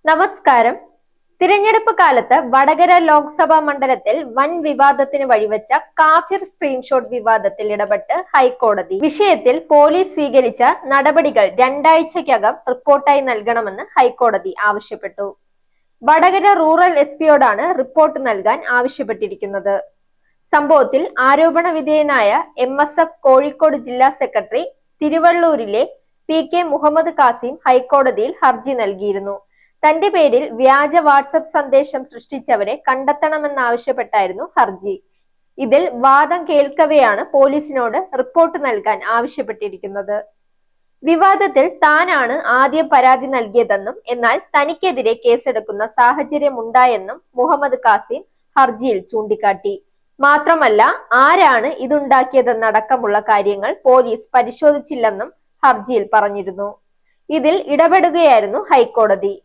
നമസ്കാരം. തിരഞ്ഞെടുപ്പ് കാലത്ത് വടകര ലോക്സഭാ മണ്ഡലത്തിൽ വൻ വിവാദത്തിന് വഴിവെച്ച കാഫിർ സ്ക്രീൻഷോട്ട് വിവാദത്തിൽ ഇടപെട്ട് ഹൈക്കോടതി. വിഷയത്തിൽ പോലീസ് സ്വീകരിച്ച നടപടികൾ 2 ആഴ്ചയ്ക്കകം റിപ്പോർട്ടായി നൽകണമെന്ന് ഹൈക്കോടതി ആവശ്യപ്പെട്ടു. വടകര റൂറൽ എസ്.പിയോടാണ് റിപ്പോർട്ട് നൽകാൻ ആവശ്യപ്പെട്ടിരിക്കുന്നത്. സംഭവത്തിൽ ആരോപണ വിധേയനായ MSF കോഴിക്കോട് ജില്ലാ സെക്രട്ടറി തിരുവള്ളൂരിലെ PK മുഹമ്മദ് കാസിം ഹൈക്കോടതിയിൽ ഹർജി നൽകിയിരുന്നു. തന്റെ പേരിൽ വ്യാജ വാട്സപ്പ് സന്ദേശം സൃഷ്ടിച്ചവരെ കണ്ടെത്തണമെന്നാവശ്യപ്പെട്ടായിരുന്നു ഹർജി. ഇതിൽ വാദം കേൾക്കവെയാണ് പോലീസിനോട് റിപ്പോർട്ട് നൽകാൻ ആവശ്യപ്പെട്ടിരിക്കുന്നത്. വിവാദത്തിൽ താനാണ് ആദ്യം പരാതി നൽകിയതെന്നും എന്നാൽ തനിക്കെതിരെ കേസെടുക്കുന്ന സാഹചര്യമുണ്ടായെന്നും മുഹമ്മദ് കാസിം ഹർജിയിൽ ചൂണ്ടിക്കാട്ടി. മാത്രമല്ല, ആരാണ് ഇതുണ്ടാക്കിയതെന്നടക്കമുള്ള കാര്യങ്ങൾ പോലീസ് പരിശോധിച്ചില്ലെന്നും ഹർജിയിൽ പറഞ്ഞിരുന്നു. ഇതിൽ ഇടപെടുകയായിരുന്നു ഹൈക്കോടതി.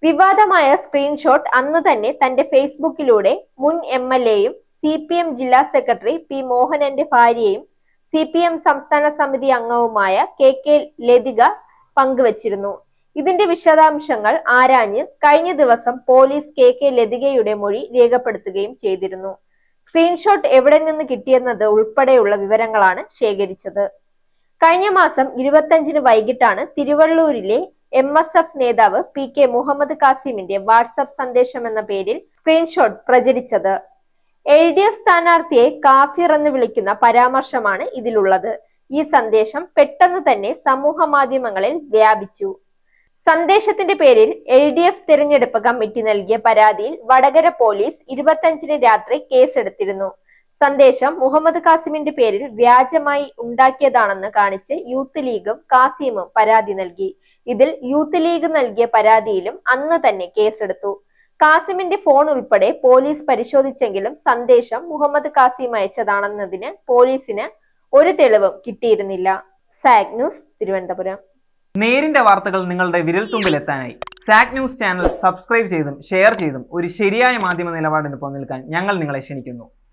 വിവാദമായ സ്ക്രീൻഷോട്ട് അന്ന് തന്നെ തന്റെ ഫേസ്ബുക്കിലൂടെ മുൻ MLAയും CPM ജില്ലാ സെക്രട്ടറി P മോഹനന്റെ ഭാര്യയും CPM സംസ്ഥാന സമിതി അംഗവുമായ KK ലതിക പങ്കുവച്ചിരുന്നു. ഇതിന്റെ വിശദാംശങ്ങൾ ആരാഞ്ഞ് കഴിഞ്ഞ ദിവസം പോലീസ് KK ലതികയുടെ മൊഴി രേഖപ്പെടുത്തുകയും ചെയ്തിരുന്നു. സ്ക്രീൻഷോട്ട് എവിടെ നിന്ന് കിട്ടിയെന്നത് ഉൾപ്പെടെയുള്ള വിവരങ്ങളാണ് ശേഖരിച്ചത്. കഴിഞ്ഞ മാസം 25-ന് വൈകിട്ടാണ് തിരുവള്ളൂരിലെ MSF നേതാവ് PK മുഹമ്മദ് കാസിമിന്റെ വാട്സപ്പ് സന്ദേശം എന്ന പേരിൽ സ്ക്രീൻഷോട്ട് പ്രചരിച്ചത്. LDF സ്ഥാനാർത്ഥിയെ കാഫിർ എന്ന് വിളിക്കുന്ന പരാമർശമാണ് ഇതിലുള്ളത്. ഈ സന്ദേശം പെട്ടെന്ന് തന്നെ സമൂഹ മാധ്യമങ്ങളിൽ വ്യാപിച്ചു. സന്ദേശത്തിന്റെ പേരിൽ LDF തിരഞ്ഞെടുപ്പ് കമ്മിറ്റി നൽകിയ പരാതിയിൽ വടകര പോലീസ് 25-ന് രാത്രി കേസെടുത്തിരുന്നു. സന്ദേശം മുഹമ്മദ് കാസിമിന്റെ പേരിൽ വ്യാജമായി ഉണ്ടാക്കിയതാണെന്ന് കാണിച്ച് യൂത്ത് ലീഗും കാസിമും പരാതി നൽകി. ഇതിൽ യൂത്ത് ലീഗ് നൽകിയ പരാതിയിലും അന്ന് തന്നെ കേസെടുത്തു. കാസിമിന്റെ ഫോൺ ഉൾപ്പെടെ പോലീസ് പരിശോധിച്ചെങ്കിലും സന്ദേശം മുഹമ്മദ് കാസിം അയച്ചതാണെന്നതിന് പോലീസിന് ഒരു തെളിവും കിട്ടിയിരുന്നില്ല. Zag news, Thiruvananthapuram. നേരിന്റെ വാർത്തകൾ നിങ്ങളുടെ വിരൽത്തുമ്പിൽ എത്താനായി സാഗ് ന്യൂസ് ചാനൽ സബ്സ്ക്രൈബ് ചെയ്തും ഷെയർ ചെയ്തും ഒരു ശരിയായ മാധ്യമ നിലപാടിന് നിൽക്കാൻ ഞങ്ങൾ നിങ്ങളെ ക്ഷണിക്കുന്നു.